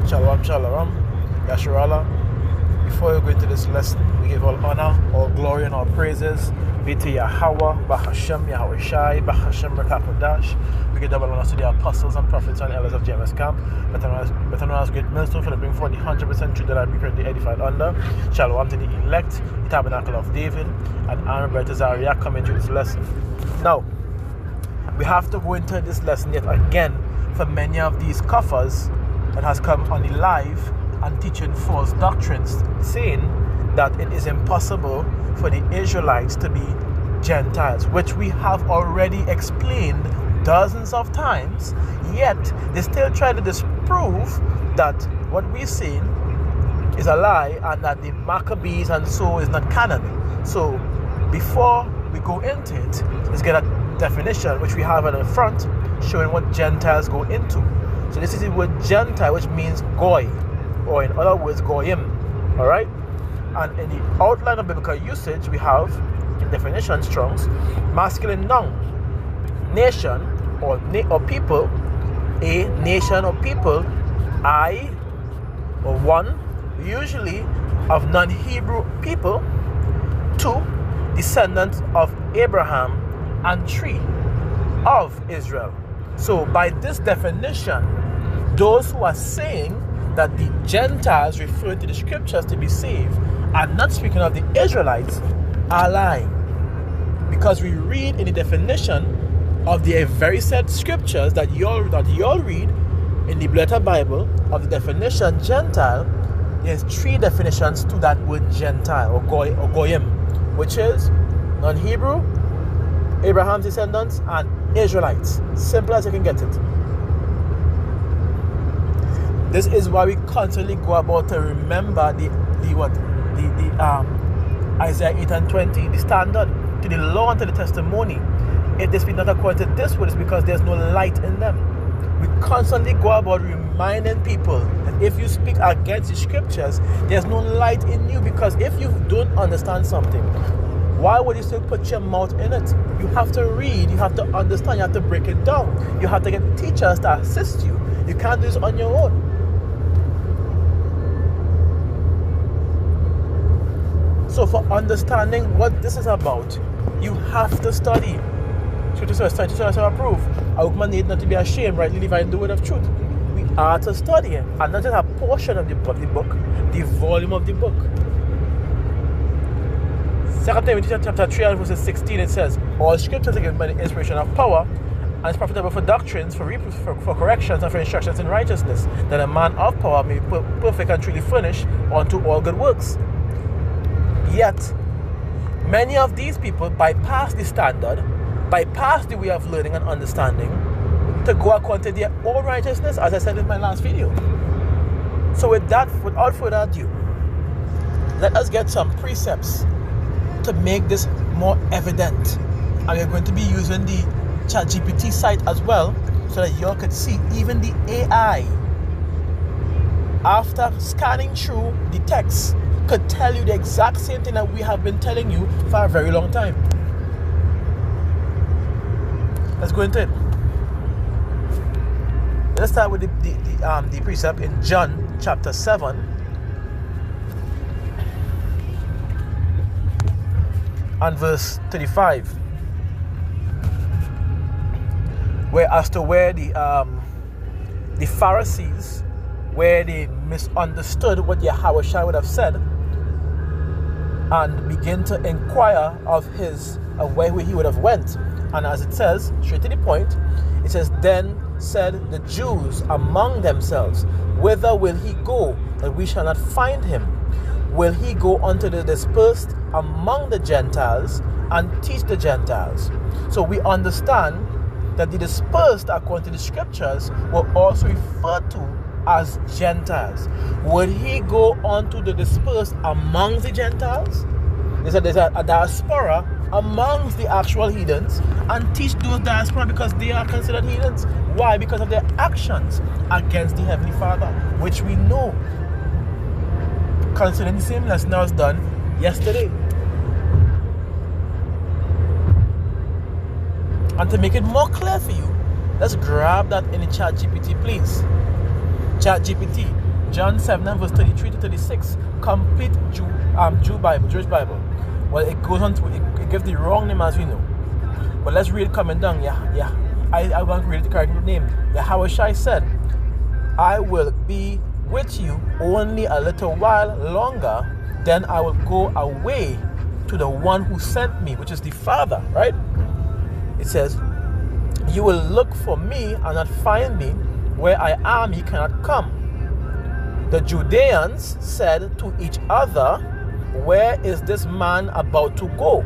Shalom, shalom, Yasharallah. Before we go into this lesson, we give all honor, all glory, and all praises be to Yahweh, Bahashem, Yahweh Shai, Bahashem, Rekakodash. We give double honor to the apostles and prophets and elders of James Camp, better known as great millstone for the bring forth the 100% truth that I be currently edified under. Shalom to the elect, the tabernacle of David, and Aaron, Brother Zariah coming to this lesson. Now, we have to go into this lesson yet again for many of these coffers that has come on the live and teaching false doctrines, saying that it is impossible for the Israelites to be Gentiles, which we have already explained dozens of times, yet they still try to disprove that what we're saying is a lie and that the Maccabees and so is not canon. So before we go into it, let's get a definition which we have at the front showing what Gentiles go into. So this is the word Gentile, which means Goy, or in other words, Goyim. Alright? And in the outline of biblical usage, we have, in definition, Strong's, masculine noun, nation or people, a nation or people, I or one, usually of non-Hebrew people, two, descendants of Abraham, and three, of Israel. So by this definition, those who are saying that the Gentiles refer to the scriptures to be saved are not speaking of the Israelites are lying. Because we read in the definition of the very said scriptures that you all read in the Blue Bible of the definition Gentile, there's three definitions to that word Gentile or Goyim, which is non-Hebrew, Abraham's descendants, and Israelites. Simple as you can get it. This is why we constantly go about to remember the Isaiah 8 and 20, the standard, to the law and to the testimony. If they speak not according to this word, it's because there's no light in them. We constantly go about reminding people that if you speak against the scriptures, there's no light in you, because if you don't understand something, why would you still put your mouth in it? You have to read, you have to understand, you have to break it down. You have to get teachers to assist you. You can't do this on your own. So for understanding what this is about, you have to study. Scripture says, study to approve. A woman need not to be ashamed, rightly dividing the word of truth. We are to study it, and not just a portion of the book, the volume of the book. 2 Timothy chapter 3 and verse 16, it says, all scriptures are given by the inspiration of power, and is profitable for doctrines, for reproof, for corrections, and for instructions in righteousness, that a man of power may be perfect and truly furnished unto all good works. Yet, many of these people bypass the standard, bypass the way of learning and understanding, to go according to their own righteousness, as I said in my last video. So with that, without further ado, let us get some precepts to make this more evident. And we're going to be using the ChatGPT site as well, so that y'all could see even the AI, after scanning through the text, could tell you the exact same thing that we have been telling you for a very long time. Let's go into it. Let's start with the precept in John chapter 7. And verse 35, where the Pharisees, where they misunderstood what Yahweh would have said, and begin to inquire of where he would have went. And as it says, straight to the point, it says, then said the Jews among themselves, whither will he go, that we shall not find him? Will he go unto the dispersed among the Gentiles and teach the Gentiles? So we understand that the dispersed, according to the scriptures, were also referred to as Gentiles. Would he go unto the dispersed among the Gentiles? There's a diaspora amongst the actual heathens, and teach those diaspora because they are considered heathens. Why? Because of their actions against the Heavenly Father, which we know, considering the same lesson that was done yesterday. And to make it more clear for you, let's grab that in the ChatGPT, please. ChatGPT, John 7 and verse 33 to 36, complete Jew Bible, Jewish Bible. Well, it goes on to, it gives the wrong name as we know. But let's read it coming down. I want to read the correct name. Yahushua said, I will be with you only a little while longer, then I will go away to the one who sent me, which is the Father, right? It says, you will look for me and not find me. Where I am, ye cannot come. The Judeans said to each other, where is this man about to go,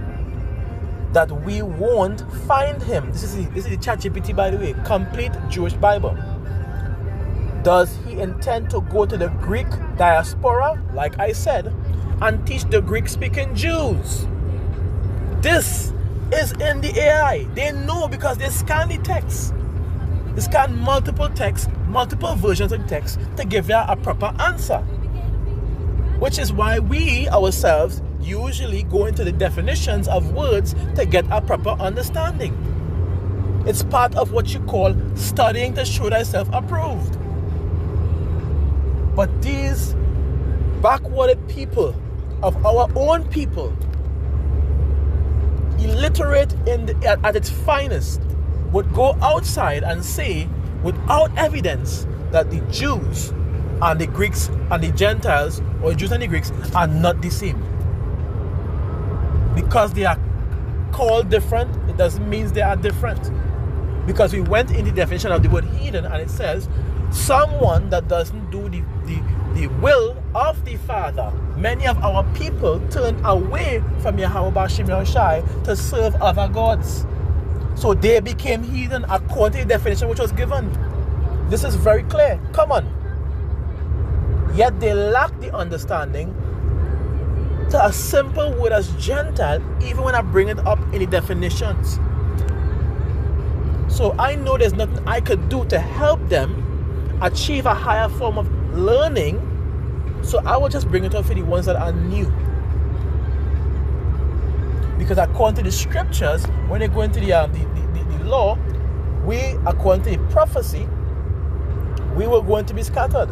that we won't find him? This is the ChatGPT, by the way, complete Jewish Bible. Does he intend to go to the Greek diaspora, like I said, and teach the Greek-speaking Jews? This is in the AI. They know because they scan the text. They scan multiple texts, multiple versions of text to give you a proper answer. Which is why we ourselves usually go into the definitions of words to get a proper understanding. It's part of what you call studying to show thyself approved. But these backwarded people of our own people, illiterate at its finest, would go outside and say without evidence that the Jews and the Greeks and the Gentiles, or the Jews and the Greeks, are not the same. Because they are called different, it doesn't mean they are different. Because we went in the definition of the word heathen, and it says someone that doesn't do the will of the Father. Many of our people turn away from Yahweh Bashim Yahushai to serve other gods. So they became heathen according to the definition which was given. This is very clear. Come on. Yet they lack the understanding to a simple word as Gentile, even when I bring it up in the definitions. So I know there's nothing I could do to help them achieve a higher form of learning. So I will just bring it up for the ones that are new. Because according to the scriptures, when they go into the law, we, according to the prophecy, we were going to be scattered.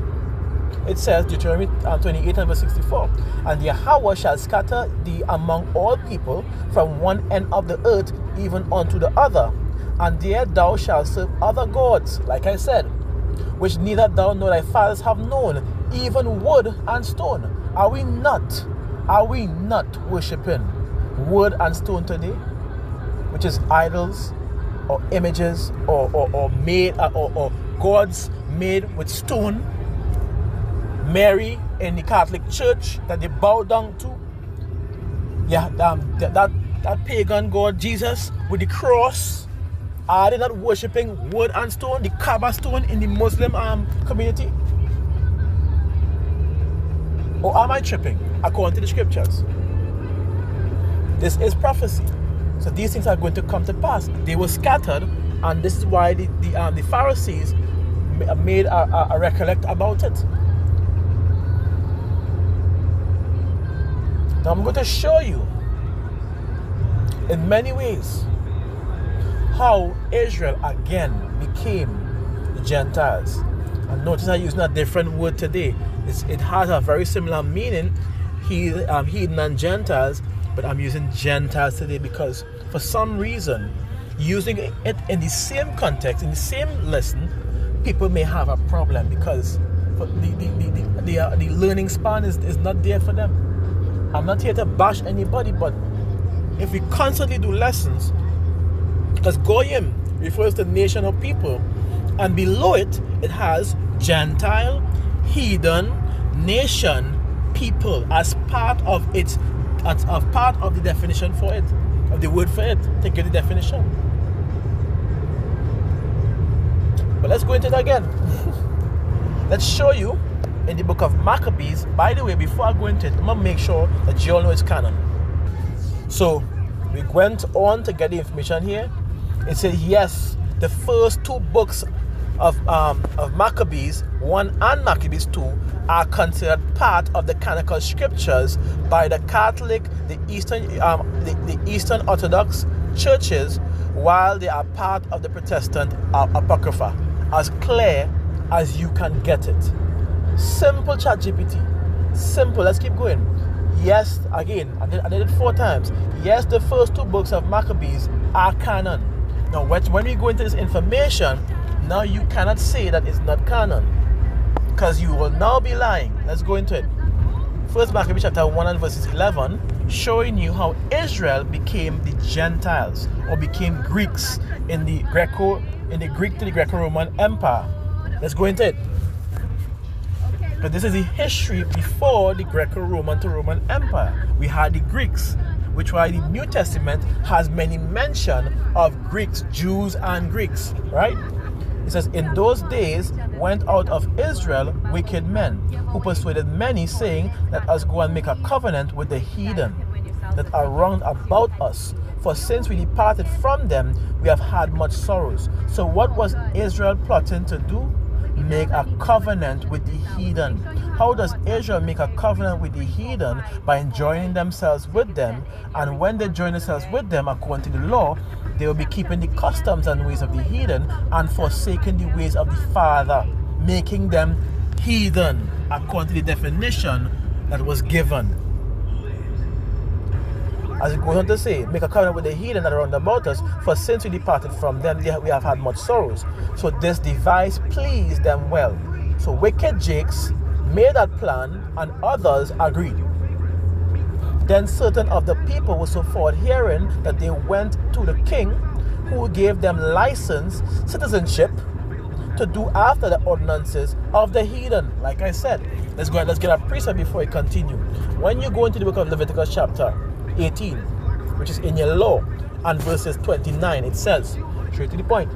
It says, Deuteronomy 28 and verse 64, and Yahweh shall scatter thee among all people from one end of the earth even unto the other, and there thou shalt serve other gods, like I said, which neither thou nor thy fathers have known, even wood and stone. Are we not worshiping wood and stone today, which is idols or images or made or gods made with stone? Mary in the Catholic Church that they bow down to, that pagan god Jesus with the cross. Are they not worshipping wood and stone, the Kaaba stone in the Muslim community? Or am I tripping according to the scriptures? This is prophecy. So these things are going to come to pass. They were scattered, and this is why the Pharisees made a recollect about it. Now I'm going to show you in many ways how Israel again became the Gentiles. And notice I'm using a different word today. It has a very similar meaning, heathen and Gentiles, but I'm using Gentiles today because for some reason, using it in the same context, in the same lesson, people may have a problem because the learning span is not there for them. I'm not here to bash anybody, but if we constantly do lessons, because Goyim refers to nation of people, and below it, it has Gentile, heathen, nation, people as part of it, as part of the definition for it, of the word for it, to get the definition. But let's go into it again. Let's show you in the book of Maccabees. By the way, before I go into it, I'm going to make sure that you all know it's canon. So we went on to get the information here. It says, yes, the first two books of Maccabees 1 and Maccabees 2 are considered part of the canonical scriptures by the Catholic, the Eastern Orthodox churches, while they are part of the Protestant Apocrypha. As clear as you can get it. Simple ChatGPT. Simple. Let's keep going. Yes, again, I did it 4 times. Yes, the first 2 books of Maccabees are canon. Now, when we go into this information, now you cannot say that it's not canon, because you will now be lying. Let's go into it. First Maccabees chapter 1 and verses 11, showing you how Israel became the Gentiles, or became Greeks in the Greek to the Greco-Roman Empire. Let's go into it. But this is the history before the Greco-Roman to Roman Empire. We had the Greeks, which why the New Testament has many mention of Greeks, Jews and Greeks, right? It says, in those days went out of Israel wicked men, who persuaded many, saying, let us go and make a covenant with the heathen that are round about us. For since we departed from them, we have had much sorrows. So what was Israel plotting to do? Make a covenant with the heathen. How does Israel make a covenant with the heathen? By joining themselves with them. And when they join themselves with them, according to the law, they will be keeping the customs and ways of the heathen and forsaking the ways of the Father, making them heathen, according to the definition that was given. As it goes on to say, make a covenant with the heathen that are round about us, for since we departed from them, we have had much sorrows. So this device pleased them well. So wicked Jakes made that plan, and others agreed. Then certain of the people were so forward hearing that they went to the king, who gave them license, citizenship, to do after the ordinances of the heathen. Like I said, let's get a precept before we continue. When you go into the book of Leviticus chapter 18, which is in your law, and verses 29, it says, straight to the point,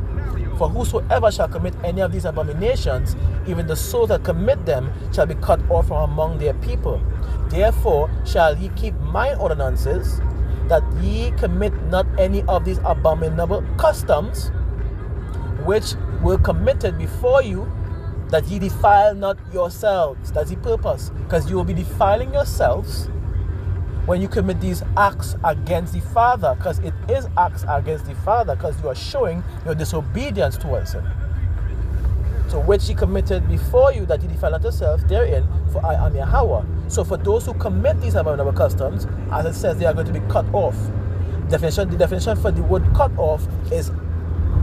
for whosoever shall commit any of these abominations, even the soul that commit them shall be cut off from among their people. Therefore shall ye keep mine ordinances, that ye commit not any of these abominable customs which were committed before you, that ye defile not yourselves. That's the purpose, because you will be defiling yourselves when you commit these acts against the Father, because it is acts against the Father, because you are showing your disobedience towards Him. So which ye committed before you, that ye defile not yourselves therein, for I am Yahweh. So for those who commit these abominable customs, as it says, they are going to be cut off. The definition for the word cut off is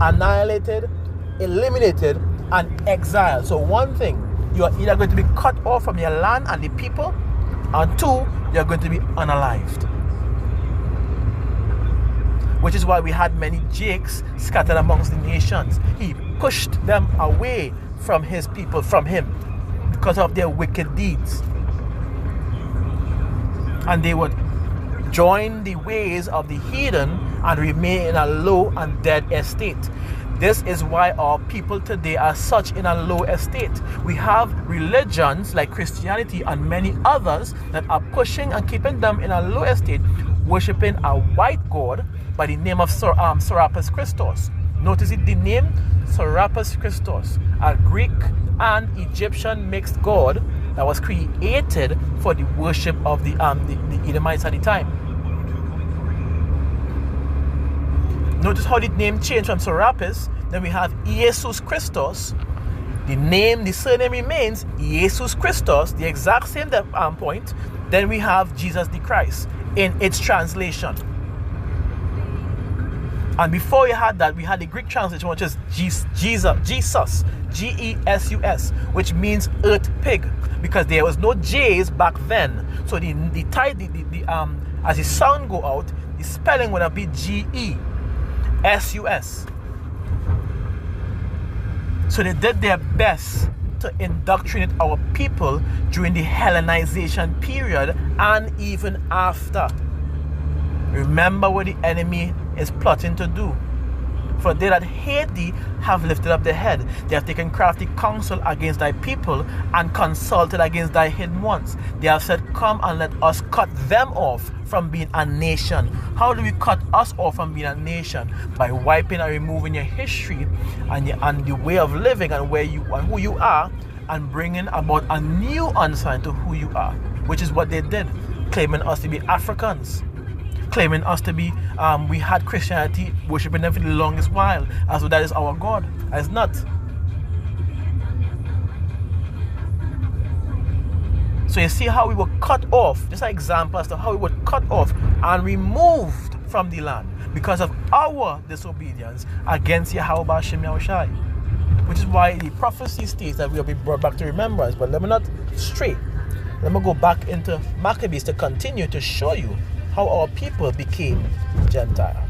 annihilated, eliminated, and exiled. So one thing, you are either going to be cut off from your land and the people, and 2, you are going to be unalived. Which is why we had many Jakes scattered amongst the nations. He pushed them away from his people, from him, because of their wicked deeds. And they would join the ways of the heathen and remain in a low and dead estate. This is why our people today are such in a low estate. We have religions like Christianity and many others that are pushing and keeping them in a low estate, worshipping a white god by the name of Serapis Christos. Notice it, the name Serapis Christos, a Greek and Egyptian mixed god that was created for the worship of the Edomites at the time. Notice how the name changed from Serapis. Then we have Jesus Christos. The surname remains Jesus Christos, the exact same point. Then we have Jesus the Christ in its translation. And before we had that, we had the Greek translation, which is Jesus, G-E-S-U-S, which means earth pig, because there was no J's back then. So as the sound go out, the spelling would have been G-E-S-U-S. So they did their best to indoctrinate our people during the Hellenization period and even after. Remember what the enemy is plotting to do. For they that hate thee have lifted up their head. They have taken crafty counsel against thy people and consulted against thy hidden ones. They have said, come and let us cut them off from being a nation. How do we cut us off from being a nation? By wiping and removing your history and the way of living and where you and who you are, and bringing about a new understanding to who you are, which is what they did, claiming us to be Africans, claiming us to be, we had Christianity, worshiping them for the longest while, as though that is our God. It's not. So you see how we were cut off. Just an example as to how we were cut off and removed from the land because of our disobedience against Yahweh B'Shem Yahushai. Which is why the prophecy states that we will be brought back to remembrance. But let me not stray. Let me go back into Maccabees to continue to show you how our people became Gentile.